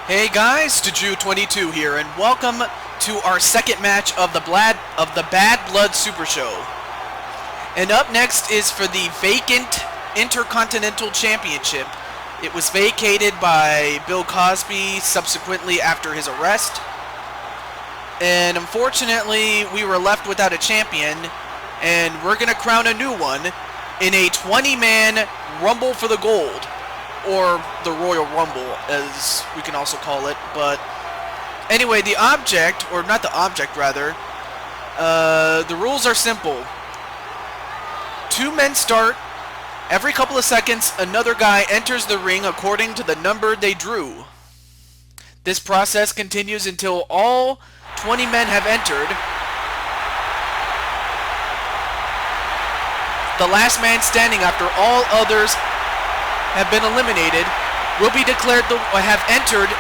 Hey guys, Juju22 here, and welcome to our second match of the Bad Blood Super Show. And up next is for the vacant Intercontinental Championship. It was vacated by Bill Cosby subsequently after his arrest. And unfortunately, we were left without a champion, and we're going to crown a new one in a 20-man Rumble for the Gold. Or the Royal Rumble, as we can also call it. But anyway, the object, or not the object rather, the rules are simple. 2 men start. Every couple of seconds, another guy enters the ring according to the number they drew. This process continues until all 20 men have entered. The last man standing after all others have been eliminated will be declared have entered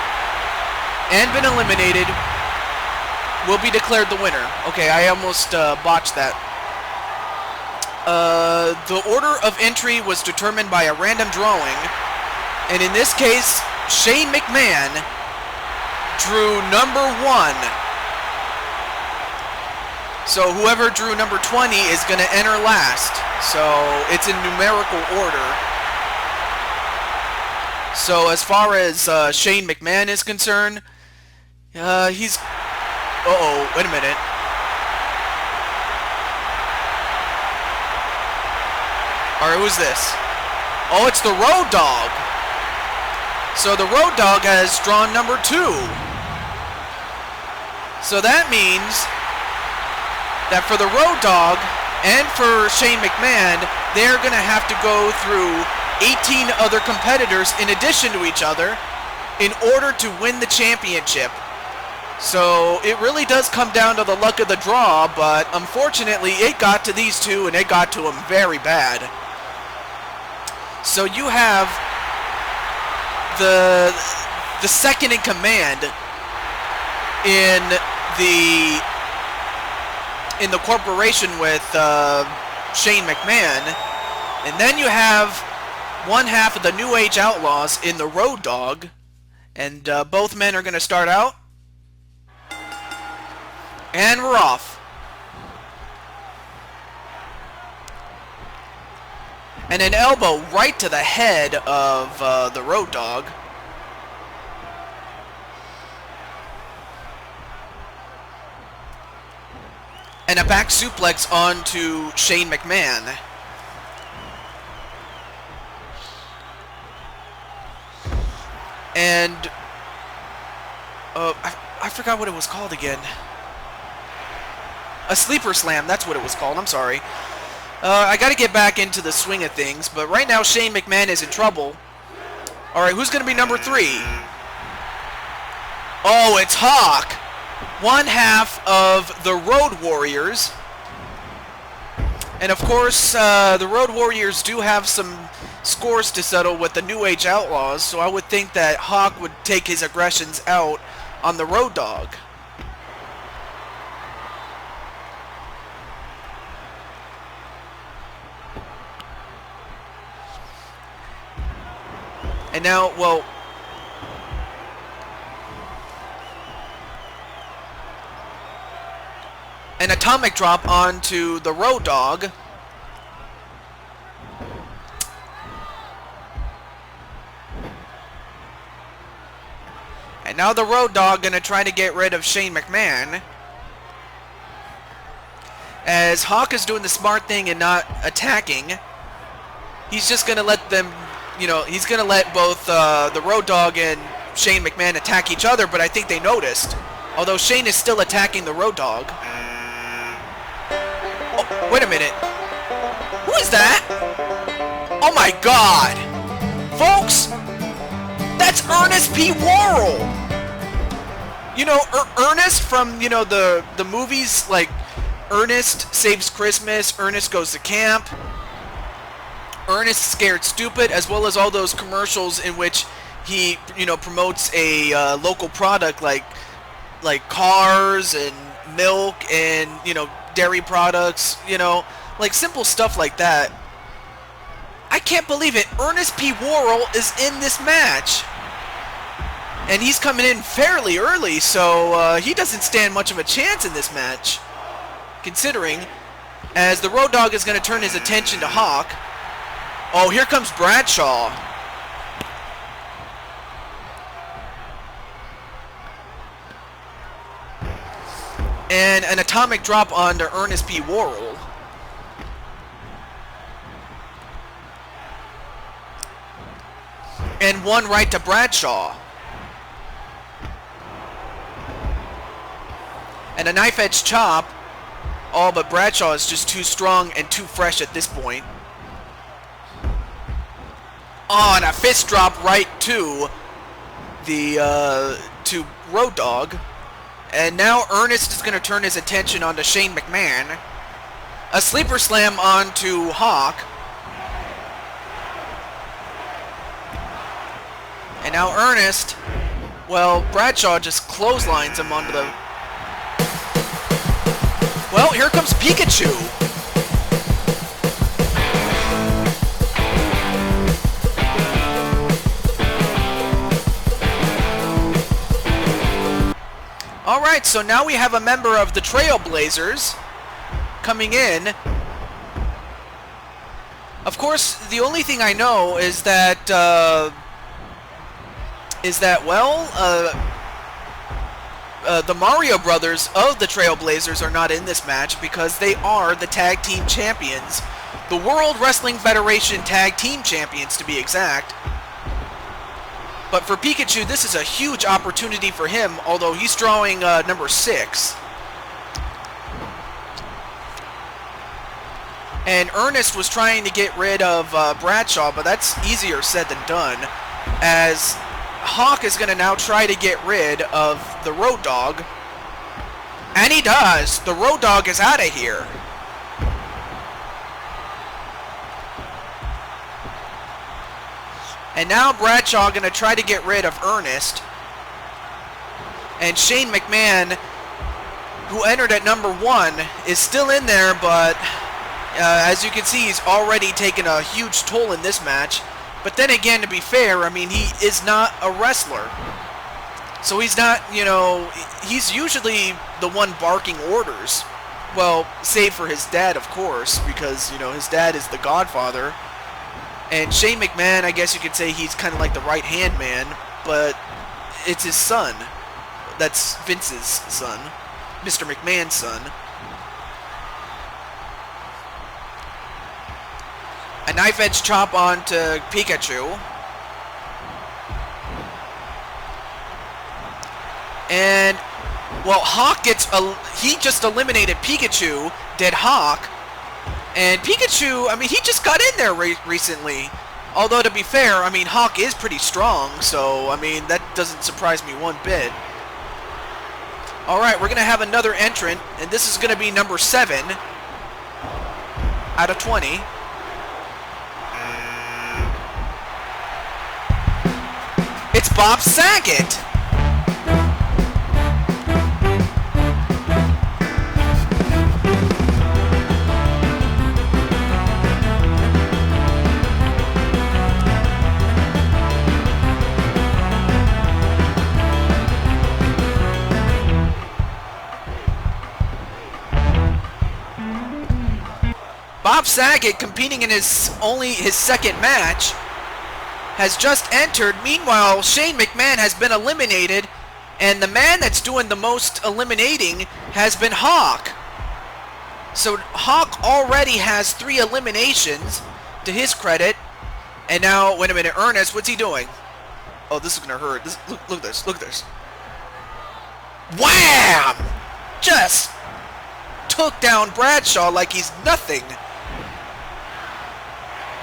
and been eliminated will be declared the winner. Okay, I almost botched that. The order of entry was determined by a random drawing, and in this case, Shane McMahon drew number 1. So whoever drew number 20 is going to enter last. So it's in numerical order. So as far as Shane McMahon is concerned, he's... Uh-oh, wait a minute. Alright, who's this? Oh, it's the Road Dogg. So the Road Dogg has drawn number 2. So that means that for the Road Dogg and for Shane McMahon, they're going to have to go through 18 other competitors in addition to each other in order to win the championship. So it really does come down to the luck of the draw, but unfortunately it got to these two and it got to them very bad. So you have the second in command in the corporation with Shane McMahon, and then you have one half of the New Age Outlaws in the Road Dogg, and both men are going to start out. And we're off. And an elbow right to the head of the Road Dogg. And a back suplex onto Shane McMahon. And I forgot what it was called again. A sleeper slam, that's what it was called, I'm sorry. I gotta get back into the swing of things, but right now Shane McMahon is in trouble. Alright, who's gonna be number 3? Oh, it's Hawk! One half of the Road Warriors. And of course, the Road Warriors do have some scores to settle with the New Age Outlaws, so I would think that Hawk would take his aggressions out on the Road Dogg. And now, well, an atomic drop onto the Road Dogg. And now the Road Dogg gonna try to get rid of Shane McMahon. As Hawk is doing the smart thing and not attacking, he's just gonna let them, you know, he's gonna let both the Road Dogg and Shane McMahon attack each other, but I think they noticed. Although Shane is still attacking the Road Dogg. Oh, wait a minute. Who is that? Oh my god! Folks! That's Ernest P. Worrell! You know, Ernest from, you know, the movies like Ernest Saves Christmas, Ernest Goes to Camp, Ernest Scared Stupid, as well as all those commercials in which he, you know, promotes a local product like cars and milk and, you know, dairy products, you know, like simple stuff like that. I can't believe it. Ernest P. Worrell is in this match. And he's coming in fairly early, so he doesn't stand much of a chance in this match, considering, as the Road Dogg is going to turn his attention to Hawk. Oh, here comes Bradshaw. And an atomic drop onto Ernest P. Worrell. And one right to Bradshaw. And a knife edge chop. Oh, but Bradshaw is just too strong and too fresh at this point. Oh, and a fist drop right to the to Road Dogg. And now Ernest is going to turn his attention onto Shane McMahon. A sleeper slam onto Hawk. And now Ernest, well, Bradshaw just clotheslines him onto the... Well, here comes Pikachu. Alright, so now we have a member of the Trailblazers coming in. Of course, the only thing I know is that, the Mario Brothers of the Trailblazers are not in this match because they are the Tag Team Champions. The World Wrestling Federation Tag Team Champions, to be exact. But for Pikachu, this is a huge opportunity for him, although he's drawing number 6. And Ernest was trying to get rid of Bradshaw, but that's easier said than done, as Hawk is going to now try to get rid of the Road Dogg. And he does! The Road Dogg is out of here. And now Bradshaw going to try to get rid of Ernest. And Shane McMahon, who entered at number 1, is still in there, but as you can see, he's already taken a huge toll in this match. But then again, to be fair, I mean, he is not a wrestler. So he's not, you know, he's usually the one barking orders. Well, save for his dad, of course, because, you know, his dad is the Godfather. And Shane McMahon, I guess you could say he's kind of like the right-hand man, but it's his son. That's Vince's son, Mr. McMahon's son. A knife edge chop onto Pikachu. And, well, Hawk gets, he just eliminated Pikachu, did Hawk. And Pikachu, I mean, he just got in there recently. Although, to be fair, I mean, Hawk is pretty strong, so, I mean, that doesn't surprise me one bit. Alright, we're going to have another entrant, and this is going to be number 7 out of 20. It's Bob Saget! Bob Saget, competing in his second match, has just entered. Meanwhile, Shane McMahon has been eliminated, and the man that's doing the most eliminating has been Hawk. So Hawk already has 3 eliminations, to his credit. And now, wait a minute, Ernest, what's he doing? Oh, this is gonna hurt. Look at this, look at this. Wham! Just took down Bradshaw like he's nothing.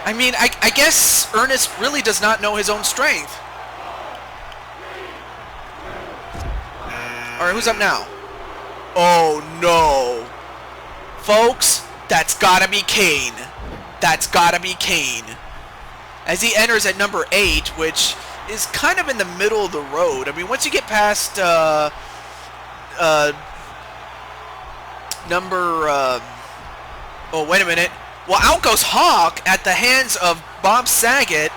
I mean, I guess Ernest really does not know his own strength. Alright, who's up now? Oh, no. Folks, that's gotta be Kane. That's gotta be Kane. As he enters at number 8, which is kind of in the middle of the road. I mean, once you get past, oh, wait a minute. Well, out goes Hawk at the hands of Bob Saget.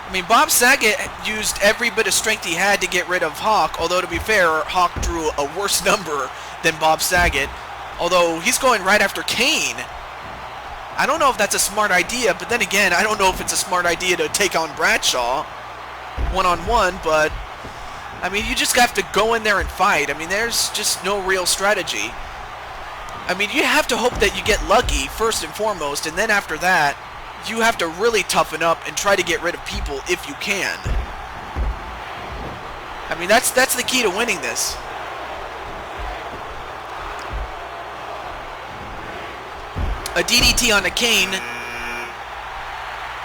I mean, Bob Saget used every bit of strength he had to get rid of Hawk, although to be fair, Hawk drew a worse number than Bob Saget, although he's going right after Kane. I don't know if that's a smart idea, but then again, I don't know if it's a smart idea to take on Bradshaw one-on-one, but I mean, you just have to go in there and fight. I mean, there's just no real strategy. I mean, you have to hope that you get lucky first and foremost, and then after that, you have to really toughen up and try to get rid of people if you can. I mean, that's the key to winning this. A DDT on the Kane.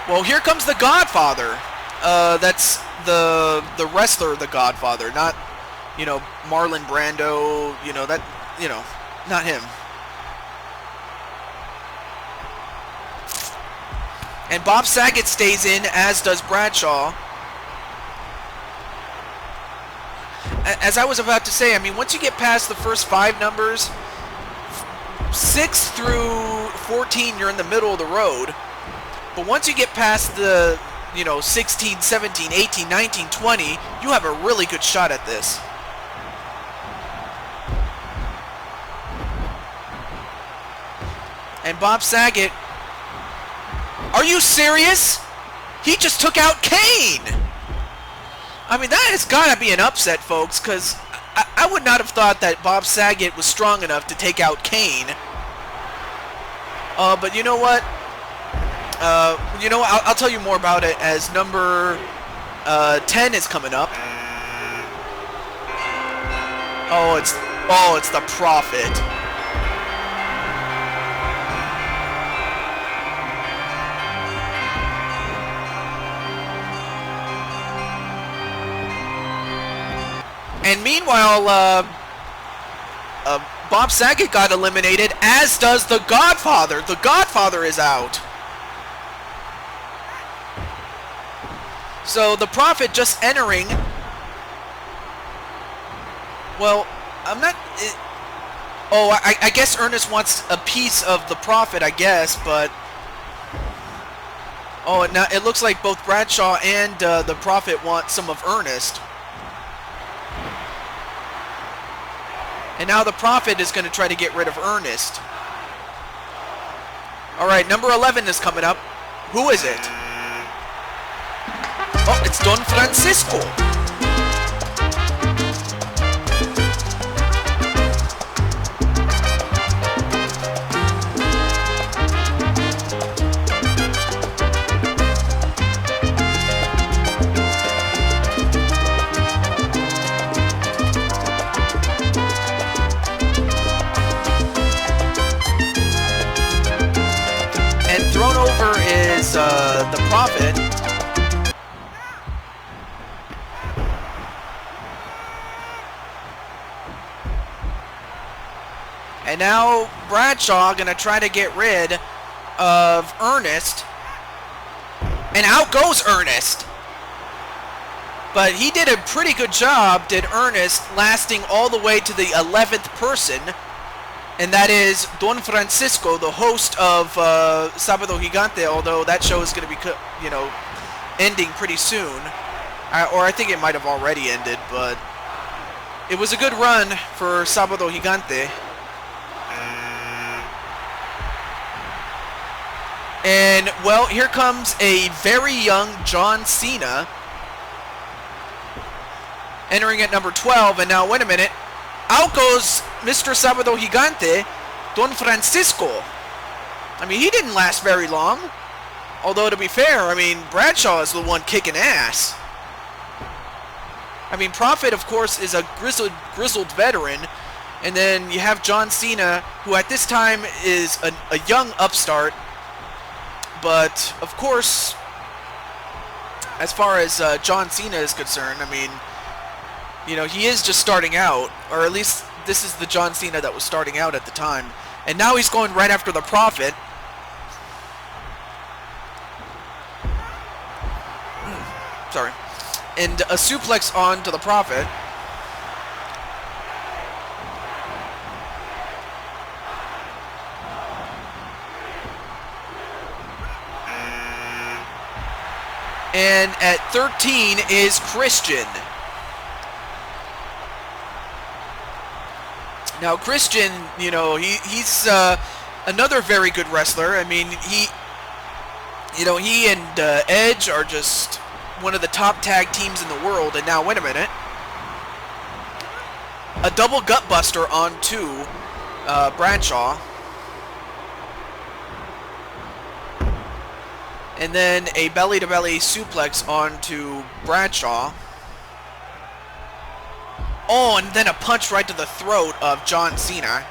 Well, here comes the Godfather. That's the wrestler, the Godfather, not, you know, Marlon Brando, you know, that, you know, not him. And Bob Saget stays in, as does Bradshaw. As I was about to say, I mean, once you get past the first 5 numbers, 6 through 14, you're in the middle of the road. But once you get past the, you know, 16, 17, 18, 19, 20, you have a really good shot at this. And Bob Saget... Are you serious? He just took out Kane! I mean, that has got to be an upset, folks, because I would not have thought that Bob Saget was strong enough to take out Kane. But you know what? I'll tell you more about it as number 10 is coming up. Oh, it's the Prophet. And meanwhile, Bob Saget got eliminated, as does the Godfather. The Godfather is out. So the Prophet just entering. Well, I'm not... I guess Ernest wants a piece of the Prophet, I guess, but... Oh, now it looks like both Bradshaw and the Prophet want some of Ernest. And now the Prophet is going to try to get rid of Ernest. Alright, number 11 is coming up. Who is it? Oh, it's Don Francisco. Thrown over is the Prophet. And now Bradshaw gonna try to get rid of Ernest. And out goes Ernest. But he did a pretty good job, did Ernest, lasting all the way to the 11th person. And that is Don Francisco, the host of Sábado Gigante, although that show is going to be, you know, ending pretty soon. Or I think it might have already ended, but it was a good run for Sábado Gigante. And, well, here comes a very young John Cena entering at number 12. And now, wait a minute. Out goes Mr. Sábado Gigante, Don Francisco. I mean, he didn't last very long. Although, to be fair, I mean, Bradshaw is the one kicking ass. I mean, Prophet, of course, is a grizzled veteran. And then you have John Cena, who at this time is a young upstart. But, of course, as far as John Cena is concerned, I mean... You know, he is just starting out, or at least this is the John Cena that was starting out at the time. And now he's going right after the Prophet. Sorry. And a suplex on to the Prophet. And at 13 is Christian. Now Christian, you know, he's another very good wrestler. I mean, he and Edge are just one of the top tag teams in the world. And now, wait a minute. A double gut buster onto Bradshaw. And then a belly-to-belly suplex onto Bradshaw. Oh, and then a punch right to the throat of John Cena.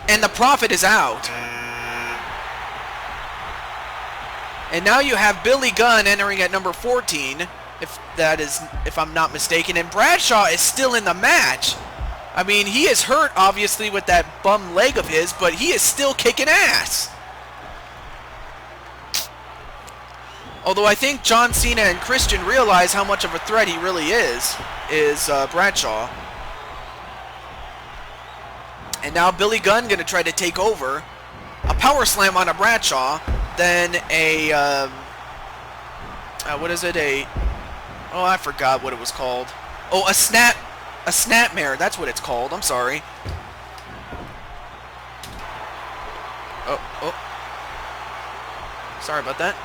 And the Prophet is out. And now you have Billy Gunn entering at number 14, if I'm not mistaken. And Bradshaw is still in the match. I mean, he is hurt, obviously, with that bum leg of his, but he is still kicking ass. Although I think John Cena and Christian realize how much of a threat he really is Bradshaw. And now Billy Gunn going to try to take over. A power slam on a Bradshaw. Then a, what is it? Oh, I forgot what it was called. Oh, a snapmare. That's what it's called. I'm sorry. Oh. Sorry about that.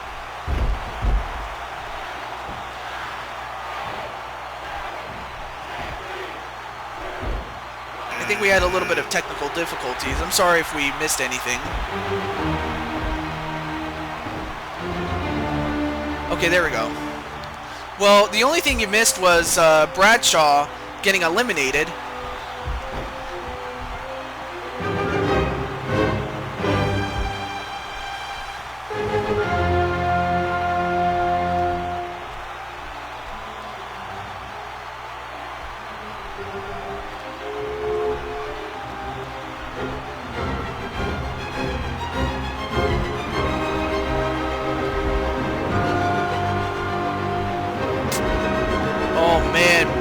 I think we had a little bit of technical difficulties. I'm sorry if we missed anything. Okay, there we go. Well, the only thing you missed was Bradshaw getting eliminated.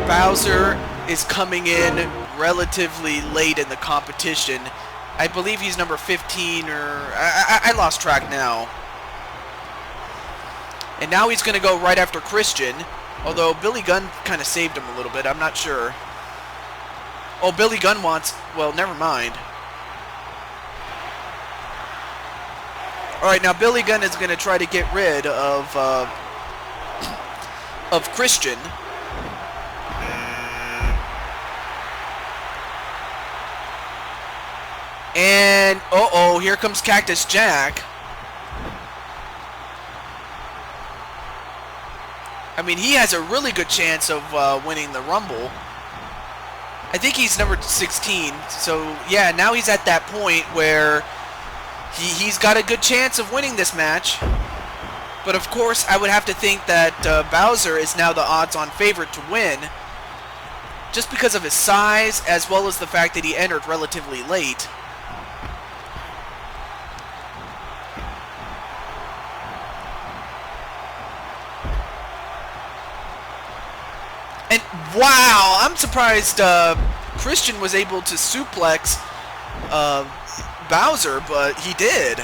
Bowser is coming in relatively late in the competition. I believe he's number 15 or... I lost track now. And now he's going to go right after Christian. Although Billy Gunn kind of saved him a little bit. I'm not sure. Oh, Billy Gunn wants... Well, never mind. Alright, now Billy Gunn is going to try to get rid of Christian. And, uh-oh, here comes Cactus Jack. I mean, he has a really good chance of winning the Rumble. I think he's number 16. So, yeah, now he's at that point where he's got a good chance of winning this match. But, of course, I would have to think that Bowser is now the odds-on favorite to win. Just because of his size, as well as the fact that he entered relatively late. And wow, I'm surprised Christian was able to suplex Bowser, but he did.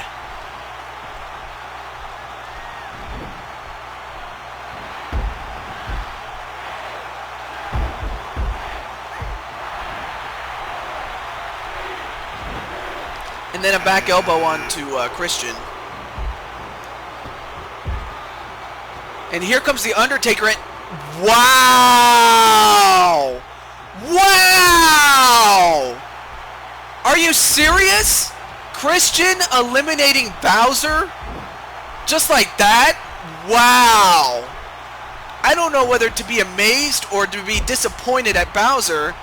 And then a back elbow onto Christian. And here comes The Undertaker. And wow! Wow! Are you serious? Christian eliminating Bowser? Just like that? Wow! I don't know whether to be amazed or to be disappointed at Bowser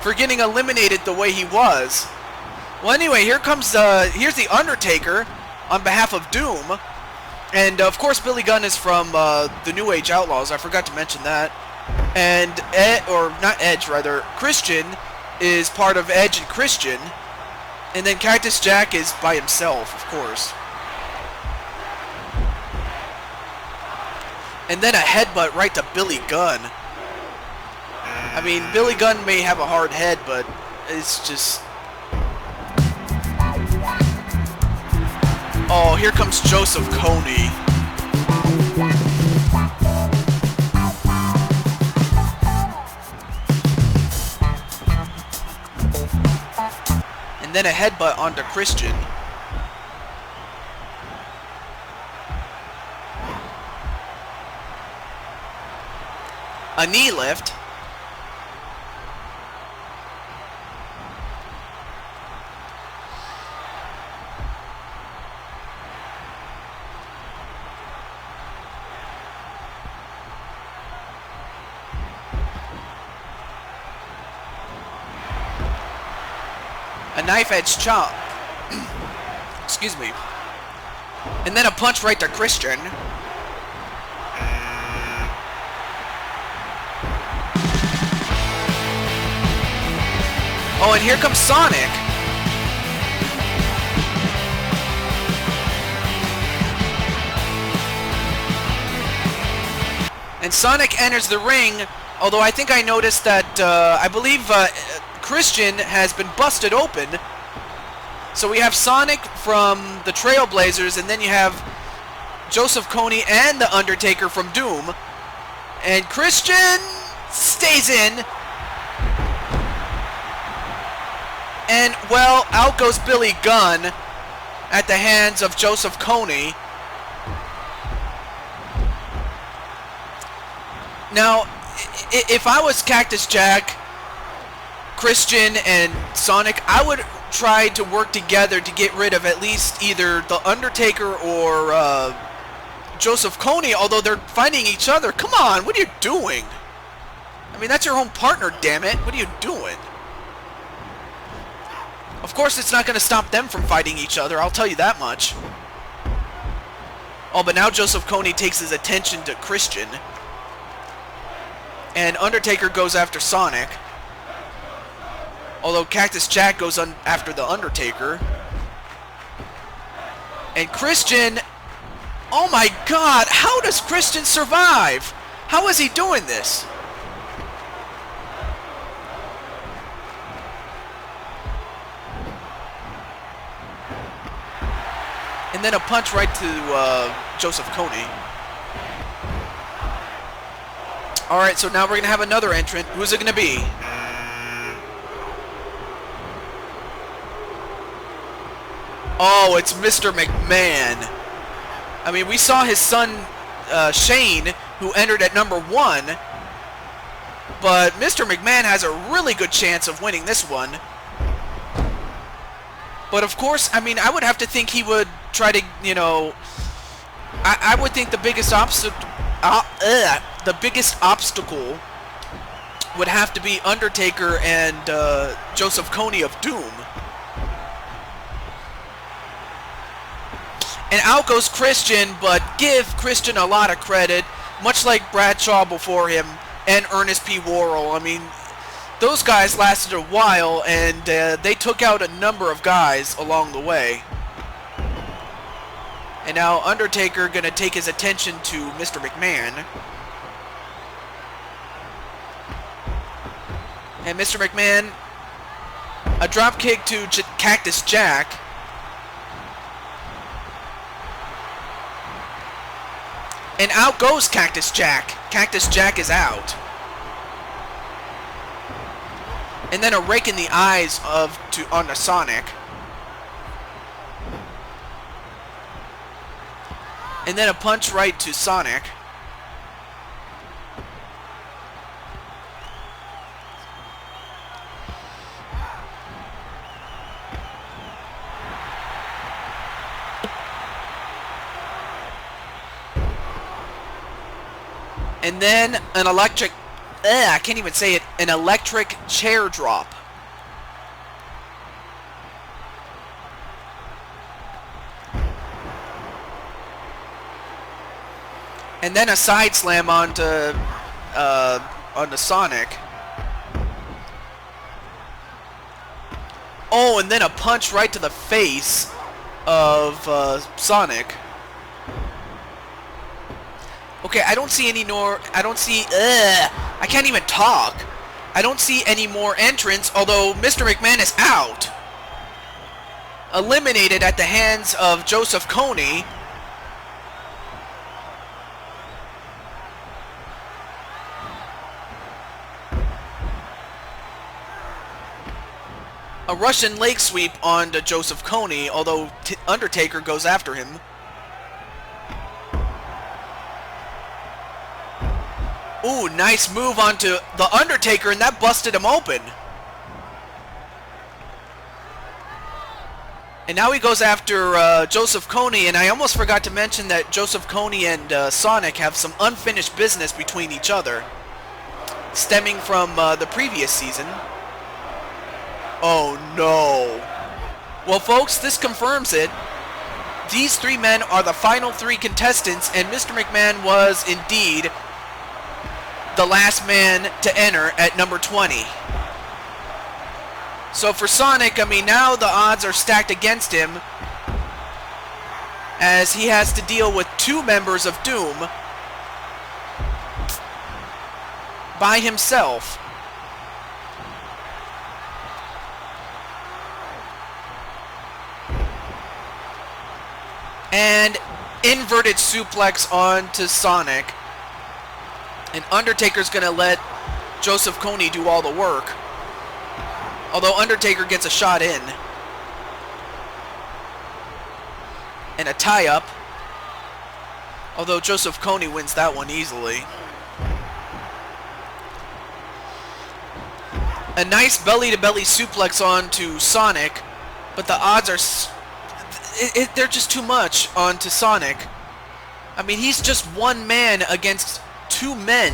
for getting eliminated the way he was. Well, anyway, here's The Undertaker on behalf of Doom. And, of course, Billy Gunn is from the New Age Outlaws. I forgot to mention that. And, Christian is part of Edge and Christian. And then Cactus Jack is by himself, of course. And then a headbutt right to Billy Gunn. I mean, Billy Gunn may have a hard head, but it's just... Oh, here comes Joseph Coney. And then a headbutt onto Christian. A knee lift. A knife edge chop. Excuse me. And then a punch right to Christian. Oh, and here comes Sonic. And Sonic enters the ring, although I think I noticed that, I believe Christian has been busted open. So we have Sonic from the Trailblazers, and then you have Joseph Coney and The Undertaker from Doom. And Christian stays in. And, well, out goes Billy Gunn at the hands of Joseph Coney. Now, if I was Cactus Jack, Christian, and Sonic, I would try to work together to get rid of at least either The Undertaker or Joseph Coney, although they're fighting each other. Come on, what are you doing? I mean, that's your home partner, damn it. What are you doing? Of course, it's not going to stop them from fighting each other, I'll tell you that much. Oh, but now Joseph Coney takes his attention to Christian. And Undertaker goes after Sonic. Although Cactus Jack goes after The Undertaker. And Christian... Oh my god, how does Christian survive? How is he doing this? And then a punch right to Joseph Coney. Alright, so now we're going to have another entrant. Who's it going to be? Oh, it's Mr. McMahon. I mean, we saw his son, Shane, who entered at number 1. But Mr. McMahon has a really good chance of winning this one. But of course, I mean, I would have to think he would try to, you know... I would think the biggest obstacle would have to be Undertaker and Joseph Coney of Doom. And out goes Christian, but give Christian a lot of credit, much like Bradshaw before him and Ernest P. Worrell. I mean, those guys lasted a while, and they took out a number of guys along the way. And now Undertaker going to take his attention to Mr. McMahon. And Mr. McMahon, a drop kick to Cactus Jack. And out goes Cactus Jack. Cactus Jack is out. And then a rake in the eyes onto Sonic. And then a punch right to Sonic. And then an electric... I can't even say it. An electric chair drop. And then a side slam onto Sonic. Oh, and then a punch right to the face of Sonic. Okay, I don't see any I don't see... I can't even talk. I don't see any more entrants, although Mr. McMahon is out. Eliminated at the hands of Joseph Kony. A Russian leg sweep onto Joseph Kony, although Undertaker goes after him. Ooh, nice move onto the Undertaker, and that busted him open. And now he goes after Joseph Kony, and I almost forgot to mention that Joseph Kony and Sonic have some unfinished business between each other, stemming from the previous season. Oh no. Well folks, this confirms it. These three men are the final three contestants, and Mr. McMahon was indeed the last man to enter at number 20. So for Sonic, I mean, now the odds are stacked against him, as he has to deal with two members of Doom by himself. And inverted suplex onto Sonic. And Undertaker's going to let Joseph Kony do all the work. Although Undertaker gets a shot in. And a tie-up. Although Joseph Kony wins that one easily. A nice belly-to-belly suplex onto Sonic. But the odds are... they're just too much onto Sonic. I mean, he's just one man against two men.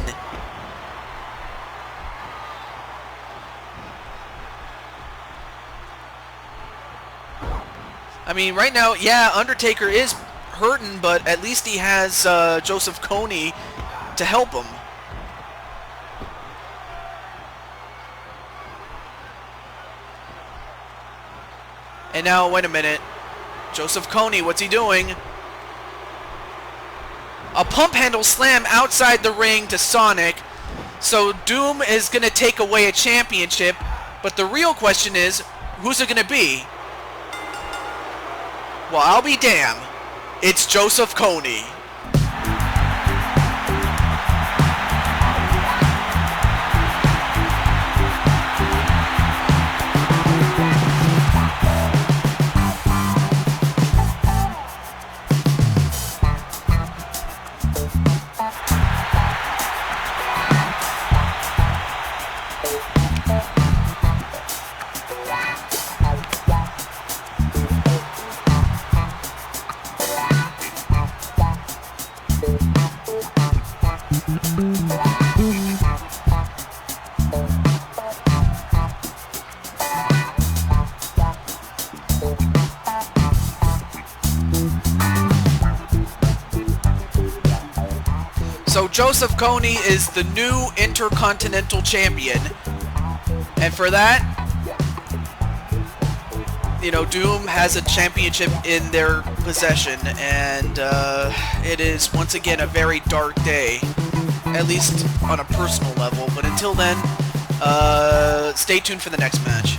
I mean, right now, yeah, Undertaker is hurting, but at least he has Joseph Kony to help him. And now, wait a minute. Joseph Kony, what's he doing? A pump handle slam outside the ring to Sonic. So Doom is going to take away a championship. But the real question is, who's it going to be? Well, I'll be damned. It's Joseph Kony. So Joseph Kony is the new Intercontinental Champion. And for that, you know, Doom has a championship in their possession. And it is, once again, a very dark day. At least on a personal level. But until then, stay tuned for the next match.